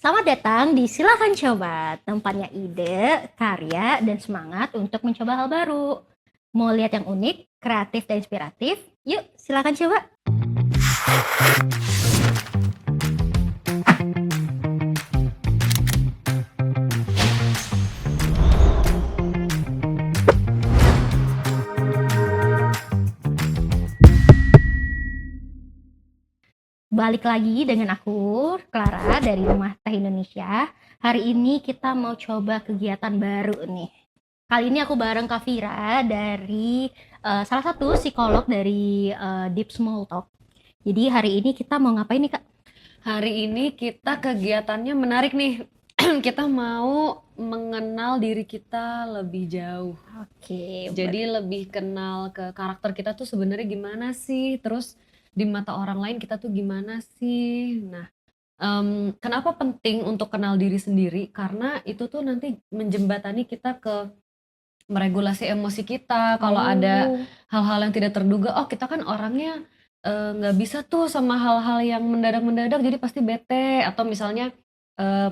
Selamat datang di Silakan Coba, tempatnya ide, karya, dan semangat untuk mencoba hal baru. Mau lihat yang unik, kreatif, dan inspiratif? Yuk, silakan coba. Balik lagi dengan aku, Clara dari Rumah Teh Indonesia. Hari ini kita mau coba kegiatan baru nih. Kali ini aku bareng Kak Vira dari salah satu psikolog dari Deep Small Talk. Jadi hari ini kita mau ngapain nih Kak? Hari ini kita kegiatannya menarik nih. Kita mau mengenal diri kita lebih jauh. Oke, Jadi lebih kenal ke karakter kita tuh sebenarnya gimana sih? Terus di mata orang lain kita tuh gimana sih? Nah, kenapa penting untuk kenal diri sendiri? Karena itu tuh nanti menjembatani kita ke meregulasi emosi kita. Kalau ada Oh. hal-hal yang tidak terduga, oh kita kan orangnya nggak bisa tuh sama hal-hal yang mendadak-mendadak, jadi pasti bete atau misalnya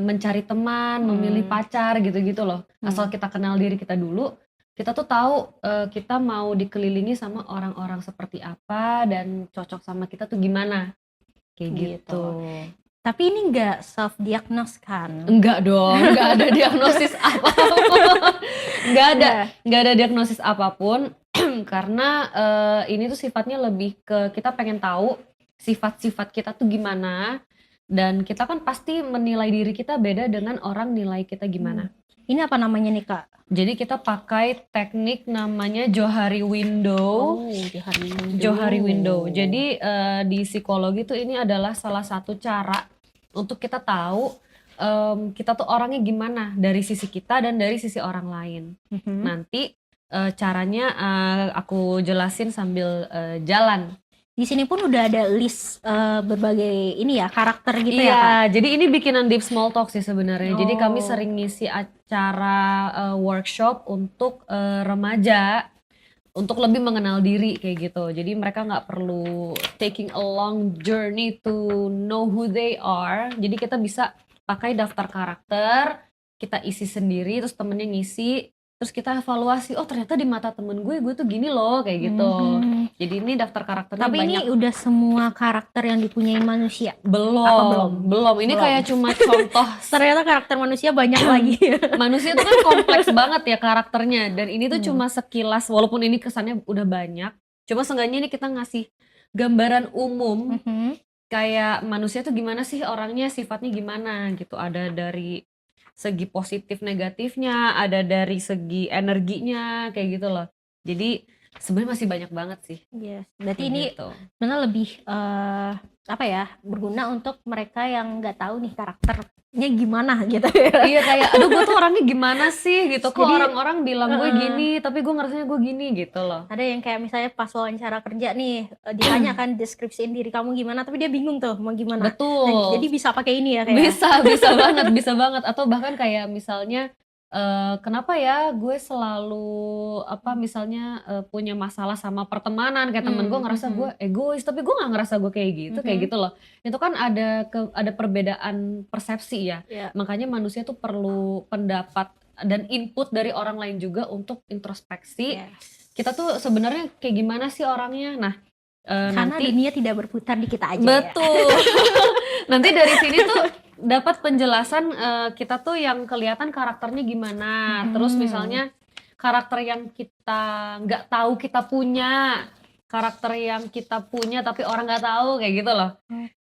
mencari teman, memilih Hmm. pacar gitu-gitu loh. Asal kita kenal diri kita dulu, kita tuh tahu kita mau dikelilingi sama orang-orang seperti apa dan cocok sama kita tuh gimana, kayak Gitu. gitu. Tapi ini nggak self diagnose kan? Enggak dong, nggak ada diagnosis apapun. Nggak ada diagnosis apapun karena ini tuh sifatnya lebih ke kita pengen tahu sifat-sifat kita tuh gimana, dan kita kan pasti menilai diri kita beda dengan orang nilai kita gimana. Ini apa namanya nih Kak? Jadi kita pakai teknik namanya Johari Window. Johari Window. Jadi di psikologi tuh ini adalah salah satu cara untuk kita tahu kita tuh orangnya gimana dari sisi kita dan dari sisi orang lain. Nanti caranya aku jelasin sambil jalan. Di sini pun udah ada list berbagai ini ya karakter gitu ya Kak? Iya, jadi ini bikinan Deep Small Talk sih sebenarnya. Jadi kami Oh. sering ngisi acara workshop untuk remaja untuk lebih mengenal diri kayak gitu. Jadi mereka nggak perlu taking a long journey to know who they are. Jadi kita bisa pakai daftar karakter, kita isi sendiri, terus temennya ngisi, terus kita evaluasi. Oh ternyata di mata temen gue tuh gini loh kayak gitu. Jadi ini daftar karakternya Tapi banyak. ini udah semua karakter yang dipunyai manusia? Belum, Apa belum? belum. Ini Belum. kayak cuma contoh. Ternyata karakter manusia banyak lagi. Manusia itu kan kompleks banget ya karakternya, dan ini tuh cuma sekilas, walaupun ini kesannya udah banyak, cuma seenggaknya ini kita ngasih gambaran umum kayak manusia tuh gimana sih orangnya, sifatnya gimana gitu. Ada dari segi positif negatifnya, ada dari segi energinya kayak gitu loh. Jadi sebenarnya masih banyak banget sih. Yes. Berarti kayak ini gitu. sebenarnya lebih apa ya, berguna untuk mereka yang nggak tahu nih karakternya gimana gitu ya. Iya kayak aduh gue tuh orangnya gimana sih gitu, kok Jadi, orang-orang bilang gue gini tapi gue ngerasanya gue gini gitu loh. ada yang kayak misalnya pas wawancara kerja nih ditanya kan deskripsiin diri kamu gimana, tapi dia bingung tuh mau gimana. Betul. Nah, jadi bisa pakai ini ya kayak. Bisa banget. Atau bahkan kayak misalnya kenapa ya gue selalu misalnya punya masalah sama pertemanan, kayak temen gue ngerasa gue egois, tapi gue nggak ngerasa gue kayak gitu, kayak gitu loh. Itu kan ada perbedaan persepsi ya. Ya. Makanya manusia tuh perlu pendapat dan input dari orang lain juga untuk introspeksi. Yes. Kita tuh sebenarnya kayak gimana sih orangnya. Nah, Karena nanti dunia tidak berputar di kita aja. betul. Nanti dari sini tuh dapat penjelasan kita tuh yang kelihatan karakternya gimana. Terus misalnya karakter yang kita nggak tahu kita punya, karakter yang kita punya tapi orang nggak tahu kayak gitu loh.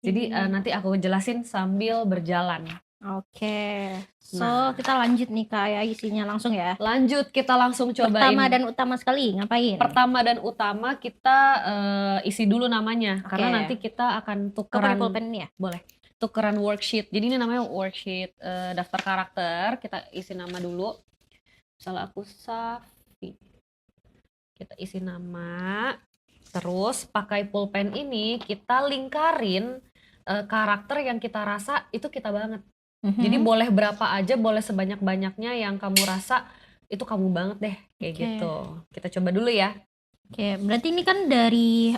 Jadi nanti aku jelasin sambil berjalan. Oke. So, Nah. kita lanjut nih Kak ya isinya langsung ya. Lanjut, kita langsung cobain. Pertama dan utama sekali ngapain? Pertama dan utama kita isi dulu namanya. Oke. Karena nanti kita akan Kau pakai tukeran. pulpen ini ya? Boleh. Tukeran worksheet. Jadi ini namanya worksheet daftar karakter. Kita isi nama dulu. Misalnya aku Safi. Kita isi nama. Terus pakai pulpen ini kita lingkarin karakter yang kita rasa itu kita banget. Jadi boleh berapa aja, boleh sebanyak-banyaknya yang kamu rasa itu kamu banget deh, kayak Oke. gitu. Kita coba dulu ya. Oke, berarti ini kan dari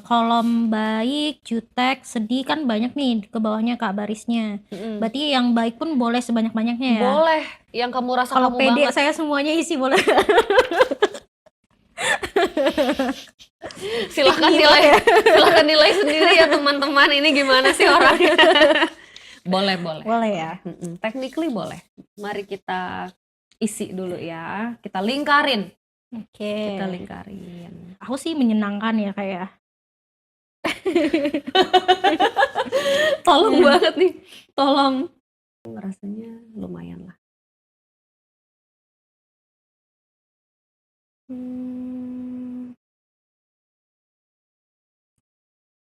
kolom baik, jutek, sedih kan banyak nih ke bawahnya Kak barisnya. Mm-mm. Berarti yang baik pun boleh sebanyak-banyaknya ya. Boleh, yang kamu rasa Kalau kamu pede banget. saya semuanya isi boleh. Silahkan Pick me nilai, ya. silahkan nilai sendiri ya teman-teman. Ini gimana sih orangnya? Boleh, boleh. Boleh ya. Technically boleh. Mari kita isi dulu ya. Kita lingkarin. Oke. Kita lingkarin. Aku sih menyenangkan ya kayak. Tolong banget nih. Tolong. Rasanya lumayan lah.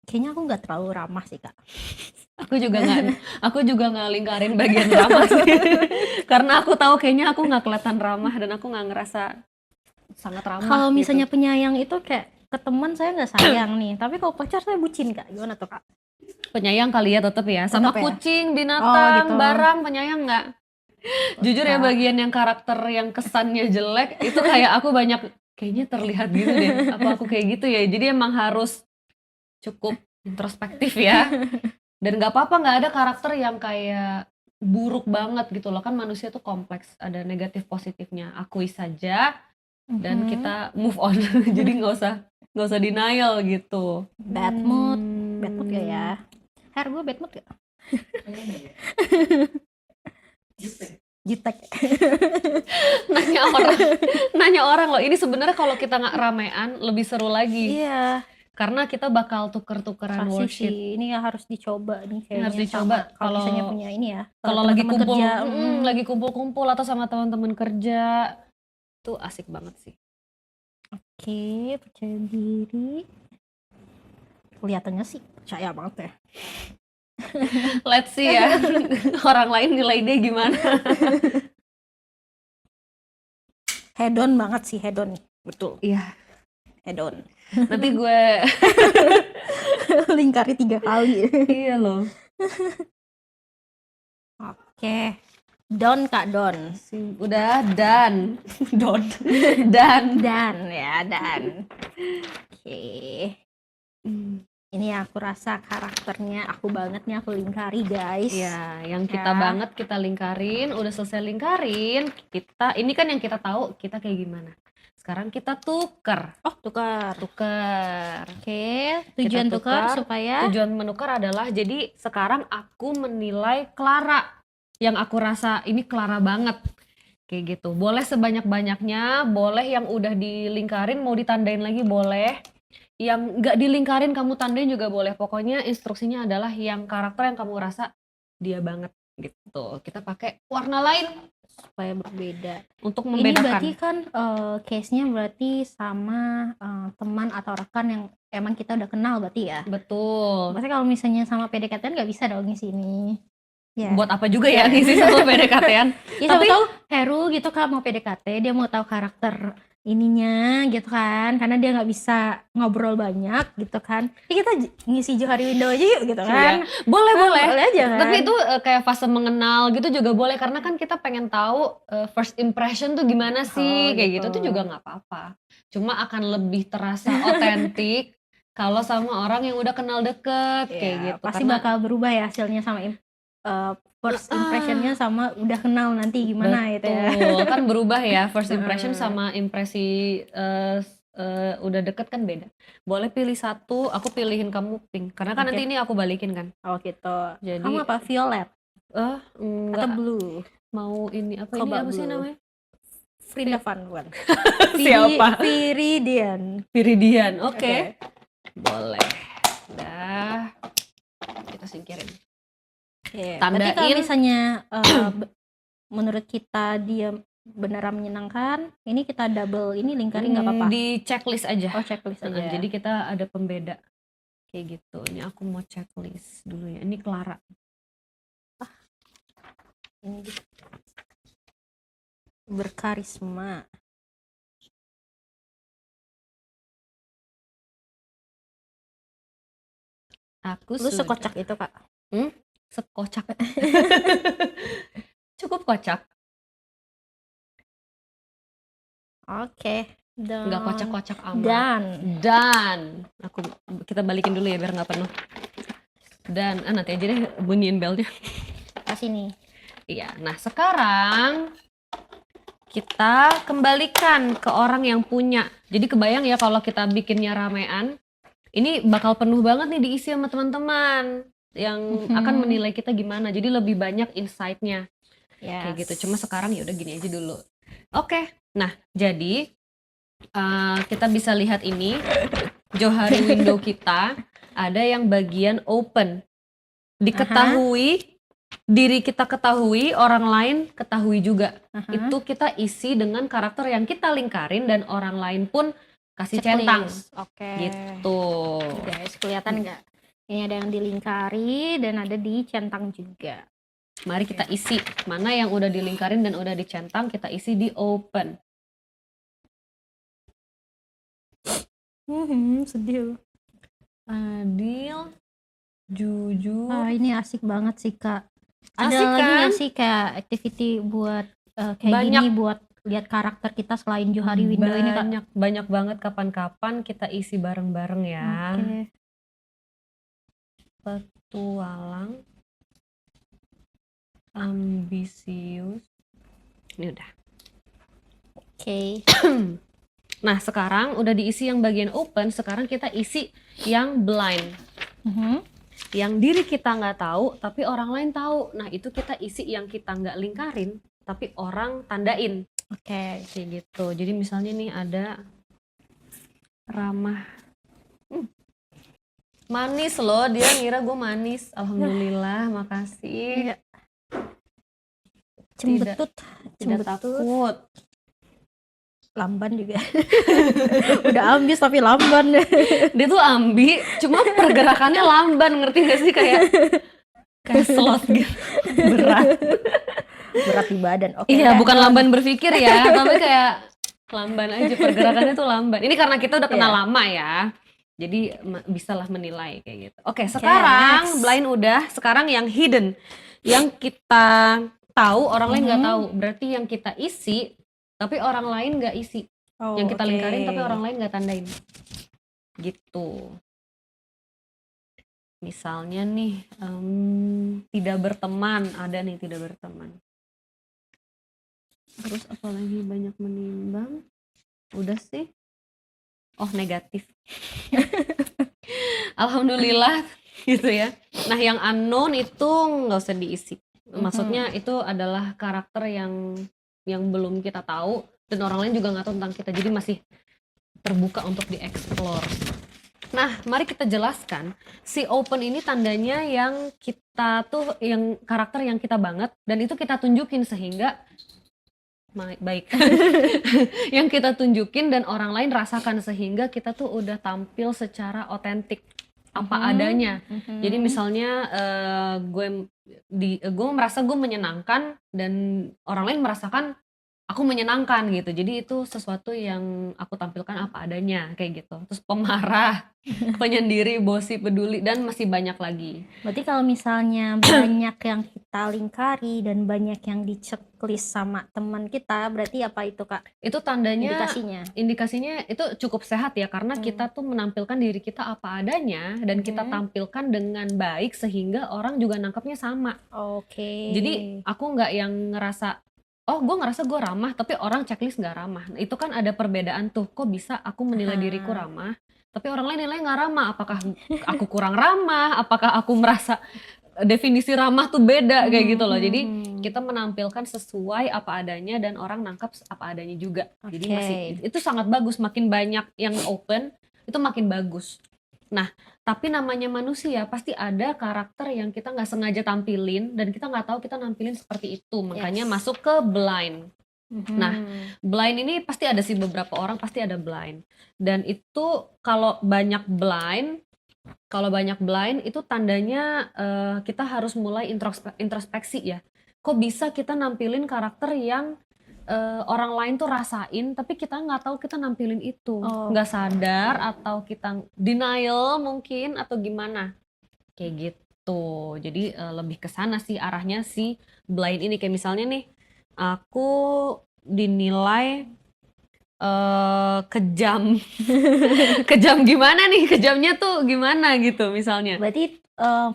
Kayaknya aku nggak terlalu ramah sih Kak. Aku juga nggak lingkarin bagian ramah sih. Karena aku tahu kayaknya aku nggak kelihatan ramah dan aku nggak ngerasa sangat ramah. Kalau gitu. misalnya penyayang itu kayak ke teman saya nggak sayang nih, tapi kalau pacar saya bucin Kak. Gimana tuh Kak? Penyayang kali ya tetap ya. Sama Tetep ya? kucing, Oh, binatang, gitu. barang penyayang nggak? Jujur ya, Kak. bagian yang karakter yang kesannya jelek itu kayak aku banyak kayaknya terlihat gitu deh. Apa aku kayak gitu ya? Jadi emang harus cukup introspektif ya. Dan nggak apa-apa nggak ada karakter yang kayak buruk banget gitu loh. Kan manusia tuh kompleks, ada negatif positifnya. Akui saja dan kita move on. Jadi nggak usah denial gitu. Bad mood gak ya? Her, gue bad mood gak? Jutek. Nanya orang loh. Ini sebenarnya kalau kita nggak ramean lebih seru lagi. Iya. Karena kita bakal tuker-tukeran Pasti worksheet. sih, ini harus dicoba nih kayaknya. Harus dicoba sama kalau misalnya punya ini ya. Kalau lagi teman-teman kumpul, kerja, lagi kumpul-kumpul atau sama teman-teman kerja, tuh asik banget sih. Oke, percaya diri. Kelihatannya sih percaya banget ya. Let's see ya, orang lain nilai dia gimana. Head on banget sih, head on nih. Betul, Iya, head on. nanti gue Lingkari 3 kali. iya loh. Oke. Don Kak Don. Udah dan dan Dan ya, dan. Oke. Ini aku rasa karakternya aku banget nih, aku lingkari guys. ya yang kita Ya. banget kita lingkarin. Udah selesai lingkarin, kita ini kan yang kita tahu kita kayak gimana. Sekarang kita tuker. Oh, tukar. Oke, tujuan Kita tukar tukar. supaya Tujuan menukar adalah jadi sekarang aku menilai Clara yang aku rasa ini Clara banget kayak gitu. Boleh sebanyak-banyaknya, boleh yang udah dilingkarin mau ditandain lagi boleh, yang nggak dilingkarin kamu tandain juga boleh. Pokoknya instruksinya adalah yang karakter yang kamu rasa dia banget gitu. Kita pakai warna lain supaya berbeda. untuk Ini membedakan. berarti kan case-nya berarti sama teman atau rekan yang emang kita udah kenal berarti ya. Betul. Berarti kalau misalnya sama PDKT nggak bisa dong ngisi ini. Ya. Buat apa juga ya ngisi sama PDKT-an. Ya siapa tahu Heru gitu Kak mau PDKT, dia mau tahu karakter ininya gitu kan, karena dia nggak bisa ngobrol banyak gitu kan. Ya kita ngisi Johari Window aja yuk gitu kan. Boleh Boleh aja kan. Tapi itu kayak fase mengenal gitu juga boleh, karena kan kita pengen tahu first impression tuh gimana sih, kayak gitu tuh juga nggak apa-apa. Cuma akan lebih terasa otentik kalau sama orang yang udah kenal deket kayak gitu. Pasti bakal berubah ya hasilnya sama first impressionnya sama udah kenal nanti gimana gitu ya. Betul, kan berubah ya first impression sama impresi udah deket kan beda. Boleh pilih satu, aku pilihin kamu pink karena kan nanti ini aku balikin kan. Oh gitu. Jadi Kamu apa, violet enggak, atau blue? mau ini apa Coba ini apa sih blue. namanya? Frida Van Wan. Siapa? Viridian. Viridian. Oke. Boleh. Dah. Kita singkirin. Berarti kalau misalnya menurut kita dia beneran menyenangkan, ini kita double ini lingkarin nggak apa-apa? Di checklist aja. Oh, checklist aja. Jadi kita ada pembeda kayak gitu. Ini aku mau checklist dulu ya. Ini Clara. Ini berkarisma. Lu sekocak itu Kak? Sekocak. Cukup kocak. Oke, nggak kocak-kocak amat. Dan Kita balikin dulu ya biar nggak penuh. Dan nanti aja deh bunyiin belnya. kasih nih. Iya, nah sekarang kita kembalikan ke orang yang punya. Jadi kebayang ya kalau kita bikinnya ramean, ini bakal penuh banget nih diisi sama teman-teman yang akan menilai kita gimana. Jadi lebih banyak insight-nya. Kayak gitu. Cuma sekarang ya udah gini aja dulu. Oke. Nah, jadi kita bisa lihat ini Johari window kita ada yang bagian open. Diketahui, diri kita ketahui, orang lain ketahui juga. Itu kita isi dengan karakter yang kita lingkarin dan orang lain pun kasih centang. Oke. Gitu. Guys, kelihatan nggak? Ini ada yang dilingkari dan ada dicentang juga. Mari kita isi. Mana yang udah dilingkarin dan udah dicentang, kita isi di open. Sedih. Adil, jujur. Ini asik banget sih, Kak. Ada Asik lagi kan? nggak sih kayak activity buat kayak Banyak. gini buat lihat karakter kita selain Johari window ini, Kak? Banyak banget kapan-kapan kita isi bareng-bareng ya. Oke. Petualang, ambisius. Ini udah. Oke. Nah, sekarang udah diisi yang bagian open, sekarang kita isi yang blind. Yang diri kita nggak tahu, tapi orang lain tahu. Nah, itu kita isi yang kita nggak lingkarin, tapi orang tandain. Oke. Kayak gitu. Jadi misalnya nih ada ramah. Manis loh, dia ngira gue manis. Alhamdulillah, makasih. Iya. Cembetut. Tidak takut. Lamban juga. Udah ambis tapi lamban. Dia tuh ambi, cuma pergerakannya lamban, ngerti gak sih? Kayak slot gitu. Berat di badan. Oke. Iya, bukan lamban berpikir ya, tapi kayak lamban aja, pergerakannya tuh lamban. Ini karena kita udah kenal lama ya, jadi bisalah menilai kayak gitu. Oke, sekarang blind udah, sekarang yang hidden, yang kita tahu orang lain nggak tahu, berarti yang kita isi tapi orang lain nggak isi, yang kita lingkarin tapi orang lain nggak tandain, gitu. Misalnya nih tidak berteman, ada nih tidak berteman. Terus apalagi banyak menimbang, udah sih. Oh, negatif. Alhamdulillah gitu ya. Nah, yang unknown itu nggak usah diisi. Maksudnya itu adalah karakter yang belum kita tahu dan orang lain juga nggak tahu tentang kita, jadi masih terbuka untuk dieksplor. Nah, mari kita jelaskan si open ini tandanya yang kita tuh yang karakter yang kita banget dan itu kita tunjukin sehingga baik yang kita tunjukin dan orang lain rasakan sehingga kita tuh udah tampil secara otentik apa adanya. Jadi misalnya gue merasa gue menyenangkan dan orang lain merasakan aku menyenangkan gitu. Jadi itu sesuatu yang aku tampilkan apa adanya kayak gitu. Terus pemarah, penyendiri, bosi, peduli dan masih banyak lagi. Berarti kalau misalnya banyak yang kita lingkari dan banyak yang di-checklist sama teman kita, berarti apa itu, Kak? Itu tandanya Indikasinya itu cukup sehat ya, karena kita tuh menampilkan diri kita apa adanya dan kita tampilkan dengan baik sehingga orang juga nangkapnya sama. Oke. Jadi aku nggak yang ngerasa gue ngerasa gue ramah tapi orang checklist nggak ramah. Nah, itu kan ada perbedaan tuh, kok bisa aku menilai diriku ramah tapi orang lain nilai nggak ramah. Apakah aku kurang ramah, apakah aku merasa definisi ramah tuh beda kayak gitu loh. Jadi kita menampilkan sesuai apa adanya dan orang nangkap apa adanya juga. Jadi masih itu sangat bagus, makin banyak yang open itu makin bagus. Nah, tapi namanya manusia pasti ada karakter yang kita nggak sengaja tampilin dan kita nggak tahu kita nampilin seperti itu, makanya masuk ke blind. Nah, blind ini pasti ada sih, beberapa orang pasti ada blind. Dan itu kalau banyak blind itu tandanya kita harus mulai introspeksi ya. Kok bisa kita nampilin karakter yang orang lain tuh rasain tapi kita nggak tahu kita nampilin itu, nggak sadar atau kita denial mungkin atau gimana kayak gitu. Jadi lebih ke sana sih arahnya si blind ini. Kayak misalnya nih aku dinilai kejam. Kejam gimana nih? Kejamnya tuh gimana gitu misalnya? Berarti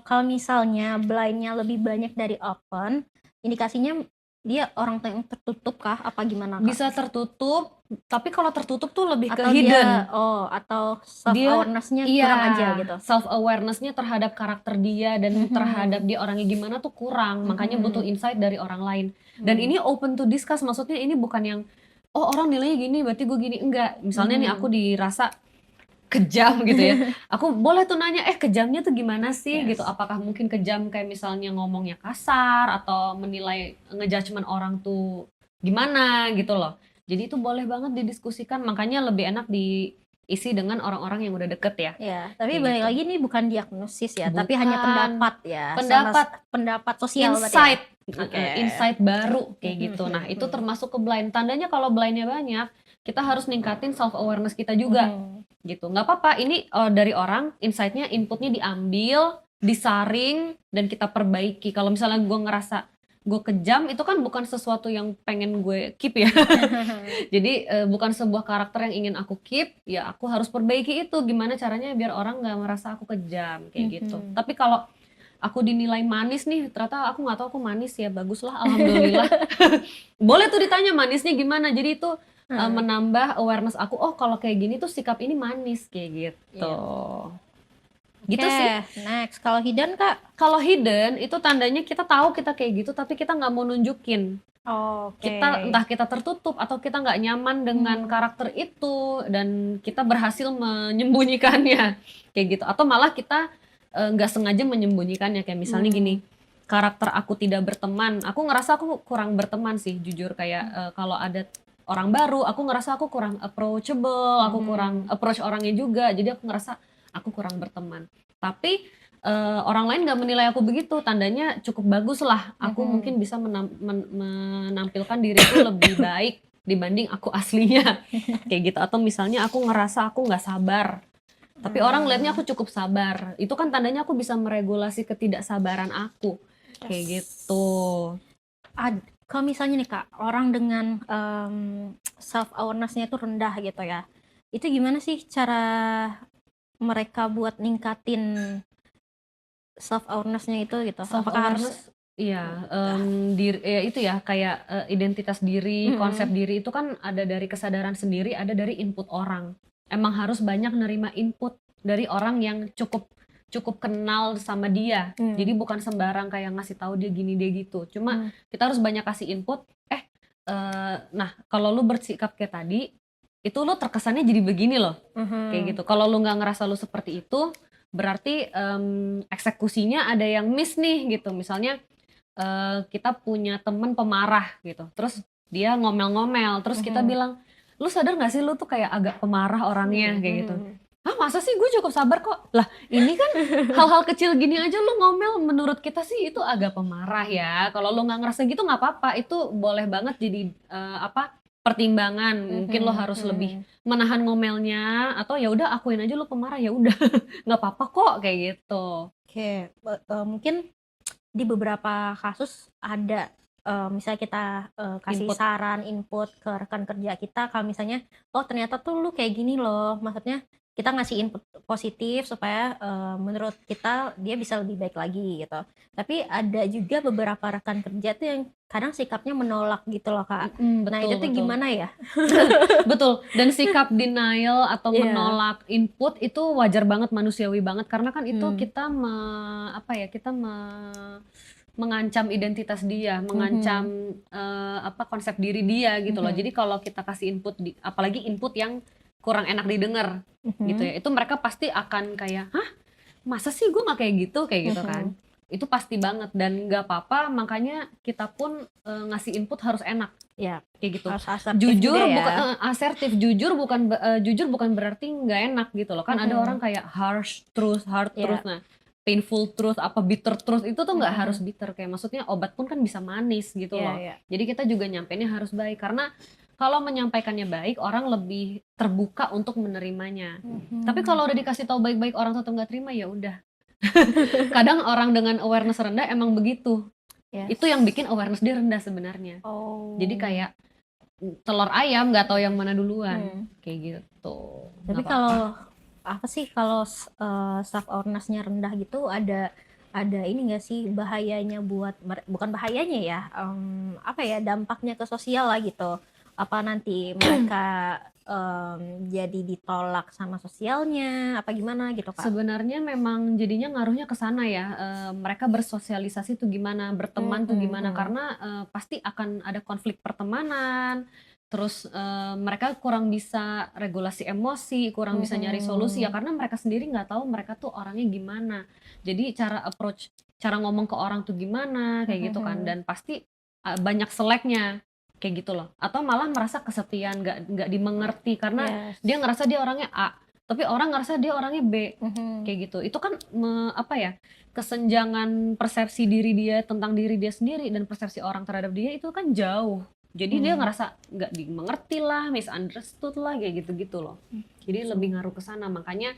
kalau misalnya blind-nya lebih banyak dari open, indikasinya dia orang yang tertutup kah? Apa gimana, Kak? Bisa tertutup, tapi kalau tertutup tuh lebih ke Atau hidden. atau self Dia awareness-nya iya, kurang aja gitu? self awareness-nya terhadap karakter dia dan terhadap Mhm. dia orangnya gimana tuh kurang, makanya butuh Mhm. insight dari orang lain. Dan ini open to discuss, maksudnya ini bukan yang, "Oh, orang nilainya gini, berarti gue gini." Enggak. Misalnya nih aku Mhm. dirasa kejam gitu ya, aku boleh tuh nanya, kejamnya tuh gimana sih?" Gitu. Yes. Apakah mungkin kejam kayak misalnya ngomongnya kasar atau menilai nge-judgement orang tuh gimana gitu loh. Jadi itu boleh banget didiskusikan, makanya lebih enak diisi dengan orang-orang yang udah deket ya, Ya, tapi kayak balik gitu. lagi ini bukan diagnosis ya, tapi hanya Bukan, pendapat ya, pendapat, pendapat sosial berarti ya? insight, Oke. insight baru kayak Mhm gitu. Nah, itu mhm termasuk ke blind. Tandanya kalau blind-nya banyak, kita harus ningkatin self awareness kita juga. mhm. Gitu, nggak apa-apa ini, dari orang insight-nya, input-nya diambil, disaring, dan kita perbaiki. Kalau misalnya gue ngerasa gue kejam, itu kan bukan sesuatu yang pengen gue keep ya. Jadi, bukan sebuah karakter yang ingin aku keep, ya aku harus perbaiki itu, gimana caranya biar orang nggak merasa aku kejam, kayak gitu. Mhm. Tapi kalau aku dinilai manis nih, ternyata aku nggak tahu aku manis ya, baguslah alhamdulillah. Boleh tuh ditanya manisnya gimana, jadi itu Heeh, menambah awareness aku, oh kalau kayak gini tuh sikap ini manis, kayak gitu. iya. Gitu Oke, sih. next. Kalau hidden, Kak? Kalau hidden itu tandanya kita tahu kita kayak gitu, tapi kita nggak mau nunjukin. Oke. Entah kita tertutup atau kita nggak nyaman dengan Mmm, karakter itu dan kita berhasil menyembunyikannya, kayak gitu. Atau malah kita, nggak sengaja menyembunyikannya, kayak misalnya mmm, gini, karakter aku tidak berteman, aku ngerasa aku kurang berteman sih jujur, kayak, kalau ada orang baru, aku ngerasa aku kurang approachable, aku kurang mhm, approach orangnya juga, jadi aku ngerasa aku kurang berteman. Tapi, orang lain nggak menilai aku begitu, tandanya cukup bagus lah, aku mhm. mungkin bisa menampilkan diriku lebih baik dibanding aku aslinya, kayak gitu. Atau misalnya aku ngerasa aku nggak sabar, tapi orang ngelihatnya Mmm, aku cukup sabar, itu kan tandanya aku bisa meregulasi ketidaksabaran aku, kayak yes. gitu. Kalau misalnya nih, Kak, orang dengan, self awareness-nya itu rendah gitu ya, itu gimana sih cara mereka buat ningkatin self awareness-nya itu gitu? Self Apakah harus awareness iya, ah, ya itu ya kayak, identitas diri, konsep mhm, diri itu kan ada dari kesadaran sendiri, ada dari input orang. Emang harus banyak nerima input dari orang yang cukup cukup kenal sama dia. Jadi mmm, bukan sembarang kayak ngasih tahu dia gini, dia gitu. Cuma mmm, kita harus banyak kasih input, nah kalau lu bersikap kayak tadi, itu lu terkesannya jadi begini loh. Kayak mhm, gitu. Kalau lu nggak ngerasa lu seperti itu, berarti, eksekusinya ada yang miss nih gitu. Misalnya, kita punya temen pemarah gitu, terus dia ngomel-ngomel, terus kita mhm, bilang, "Lu sadar nggak sih lu tuh kayak agak pemarah orangnya?" mhm Kayak gitu. mhm. "Hah, masa sih? Gue cukup sabar kok." Lah, ini kan hal-hal kecil gini aja lu ngomel, menurut kita sih itu agak pemarah ya. Kalau lu nggak ngerasa gitu nggak apa-apa, itu boleh banget jadi, pertimbangan. Mungkin lo Mhm harus lebih mhm. menahan ngomelnya atau ya udah akuin aja lu pemarah, ya udah nggak apa-apa kok, kayak gitu. Oke, mungkin di beberapa kasus ada, misalnya kita, kasih Input. saran, input ke rekan kerja kita kalau misalnya, "Oh ternyata tuh lu kayak gini loh." Maksudnya kita ngasih input positif supaya, menurut kita dia bisa lebih baik lagi gitu. Tapi ada juga beberapa rekan kerja tuh yang kadang sikapnya menolak gitu loh, Kak. Nah Betul itu tuh betul. gimana ya? Betul, dan sikap denial atau Iya, menolak input itu wajar banget, manusiawi banget, karena kan itu mmm, kita apa ya, kita mengancam identitas dia, mhm, mengancam, konsep diri dia gitu loh. Jadi mhm, kalau kita kasih input apalagi input yang kurang enak didengar gitu mhm, ya, itu mereka pasti akan kayak, "Hah? Masa sih gue nggak kayak gitu?" Kayak gitu kan. mhm. Itu pasti banget dan nggak apa-apa, makanya kita pun, ngasih input harus enak. Iya, Kayak gitu. harus asertif juga ya. Asertif, jujur bukan berarti nggak enak gitu loh. Kan ada orang Mhm, kayak harsh truth, hard truth, iya, nah painful truth, apa bitter truth, itu tuh nggak harus mhm, bitter, kayak maksudnya obat pun kan bisa manis gitu iya loh. iya, Jadi kita juga nyampeinnya harus baik, karena kalau menyampaikannya baik, orang lebih terbuka untuk menerimanya. Tapi mhm, kalau udah dikasih tahu baik-baik orang tetep nggak terima, ya udah. Kadang orang dengan awareness rendah emang begitu. Itu yang yes. bikin awareness dia rendah sebenarnya. Jadi Oh, kayak telur ayam, nggak tahu yang mana duluan, Hmm. kayak gitu. Tapi Nggak apa-apa. kalau apa sih kalau self awareness-nya rendah gitu ada ini nggak sih bahayanya buat bukan bahayanya ya, apa ya, dampaknya ke sosial lah gitu. Apa nanti mereka jadi ditolak sama sosialnya apa gimana gitu, Kak? Sebenarnya memang jadinya ngaruhnya ke sana ya, mereka bersosialisasi tuh gimana, berteman tuh gimana, Mhm. karena, pasti akan ada konflik pertemanan, terus, mereka kurang bisa regulasi emosi, kurang bisa nyari solusi ya Mhm. karena mereka sendiri nggak tahu mereka tuh orangnya gimana. Jadi cara approach, cara ngomong ke orang tuh gimana, kayak gitu kan, Mhm. dan pasti, banyak seleknya, kayak gitu loh. Atau malah merasa kesepian, nggak dimengerti karena Yes. dia ngerasa dia orangnya A, tapi orang ngerasa dia orangnya B, Mhm. kayak gitu. Itu kan apa ya, kesenjangan persepsi diri dia tentang diri dia sendiri dan persepsi orang terhadap dia itu kan jauh. Jadi dia Mhm. ngerasa nggak dimengerti lah, misunderstood lah, kayak gitu-gitu loh. Jadi lebih ngaruh ke sana. Makanya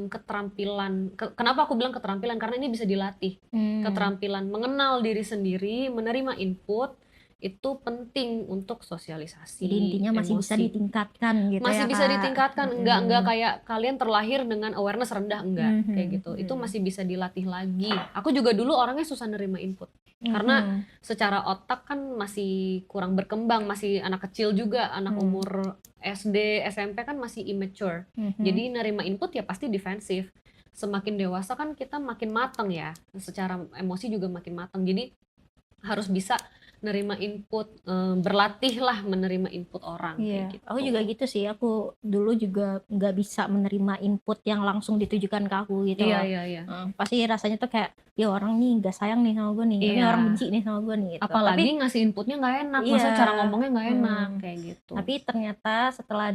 keterampilan, kenapa aku bilang keterampilan, karena ini bisa dilatih. Mmm. Keterampilan mengenal diri sendiri, menerima input, itu penting untuk Jadi sosialisasi intinya masih bisa emosi. ditingkatkan gitu Masih ya, bisa Kak? ditingkatkan, enggak Mhm. kayak kalian terlahir dengan awareness rendah, enggak, Mhm. kayak gitu. Itu Mhm. masih bisa dilatih lagi. Aku juga dulu orangnya susah nerima input. Karena Mhm. secara otak kan masih kurang berkembang, masih anak kecil juga, anak Mmm. umur SD, SMP kan masih immature. Mhm. Jadi nerima input ya pasti defensif. Semakin dewasa kan kita makin mateng ya, secara emosi juga makin mateng. Jadi harus bisa nerima input, berlatihlah menerima input orang, kayak Iya, aku juga gitu. gitu sih. Aku dulu juga nggak bisa menerima input yang langsung ditujukan ke aku gitu Iya loh. iya iya. Pasti rasanya tuh kayak, "Ya orang nih nggak sayang nih sama gue nih, ini orang Iya, benci nih sama gue nih," gitu. Tapi apalagi ngasih inputnya nggak enak, iya, maksudnya cara ngomongnya nggak enak, mhm, kayak gitu. tapi ternyata setelah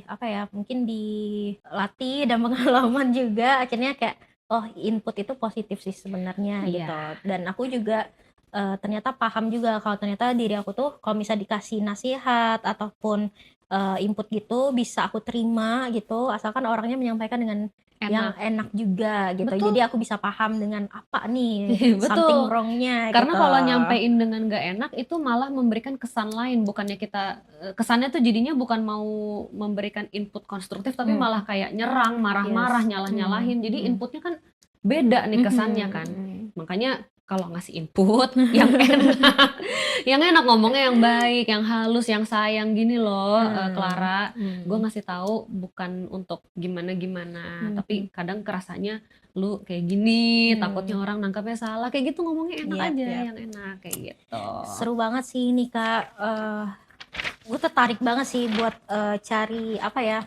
apa ya, mungkin dilatih dan pengalaman juga akhirnya kayak, oh input itu positif sih sebenarnya Iya, gitu. Dan aku juga, ternyata paham juga kalau ternyata diri aku tuh kalau misalnya dikasih nasihat ataupun, input gitu bisa aku terima gitu, asalkan orangnya menyampaikan dengan yang enak. enak juga gitu. Jadi Betul, aku bisa paham dengan apa nih something betul. wrong-nya Karena gitu. kalau nyampein dengan nggak enak itu malah memberikan kesan lain, bukannya kita, kesannya tuh jadinya bukan mau memberikan input konstruktif, tapi Mmm, malah kayak nyerang, marah-marah, yes, nyalah-nyalahin. Jadi mhm, inputnya kan beda nih kesannya mhm, kan. mhm. Makanya kalau ngasih input yang enak, yang enak ngomongnya, yang baik, yang halus, yang sayang gini loh, Mmm, Clara, gue mhm, ngasih tahu bukan untuk gimana-gimana, tapi mhm, kadang kerasanya lu kayak gini, takutnya mmm, orang nangkapnya salah, kayak gitu ngomongnya enak yap, aja, yap. yang enak, kayak gitu. Seru banget sih ini, Kak, gue tertarik banget sih buat, cari apa ya,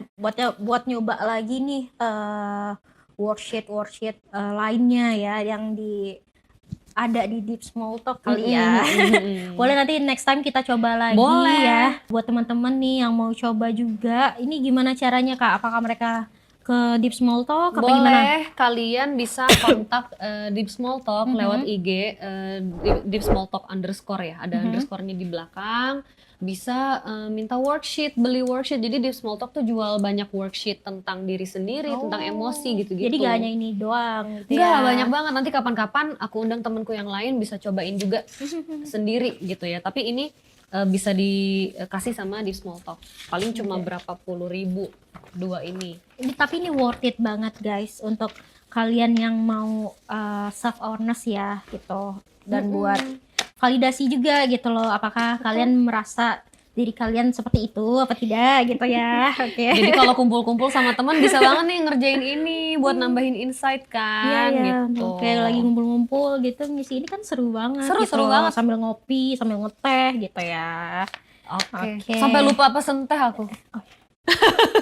buat nyoba lagi nih, worksheet-worksheet, lainnya ya yang ada di Deep Small Talk kali Mhm ya. mhm mhm. Boleh nanti next time kita coba lagi Boleh ya. Buat teman-teman nih yang mau coba juga, ini gimana caranya, Kak? Apakah mereka ke Deep Small Talk apa gimana? boleh, kalian bisa kontak, Deep Small Talk lewat Mhm, IG, Deep Small Talk underscore ya, ada mhm. underscore-nya di belakang. Bisa, minta worksheet, beli worksheet. Jadi Deep Small Talk tuh jual banyak worksheet tentang diri sendiri, tentang emosi, Oh, jadi nggak hanya gitu-gitu. ini doang gitu Enggak, banyak ya? banget. Nanti kapan-kapan aku undang temenku yang lain bisa cobain juga sendiri gitu ya. Tapi ini bisa dikasih sama di Small Talk. Paling cuma Oke. berapa puluh ribu dua ini. Tapi ini worth it banget guys untuk kalian yang mau self awareness ya gitu dan buat Mm-mm, validasi juga gitu loh apakah betul. kalian merasa diri kalian seperti itu apa tidak gitu ya. Oke. Jadi kalau kumpul-kumpul sama teman bisa banget nih ngerjain ini buat nambahin insight Iya kan ya, gitu. kayak lagi ngumpul-ngumpul gitu ngisi ini kan seru banget gitu Seru-seru banget. sambil ngopi sambil ngeteh gitu ya. Oke. Oke. Sampai lupa pesen teh aku. Oh,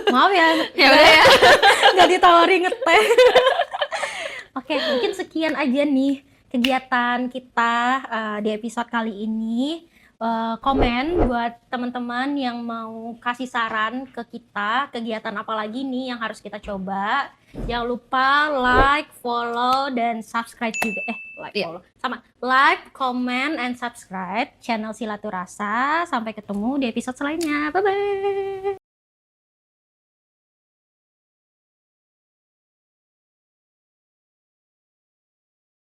maaf ya Ya udah ya. nggak ditawari ngeteh. Oke, mungkin sekian aja nih kegiatan kita di episode kali ini. Komen buat teman-teman yang mau kasih saran ke kita, kegiatan apa lagi nih yang harus kita coba. Jangan lupa like, follow, dan subscribe juga. Like, Iya. follow. Sama like, comment, and subscribe channel Silaturasa. Sampai ketemu di episode selanjutnya. Bye-bye.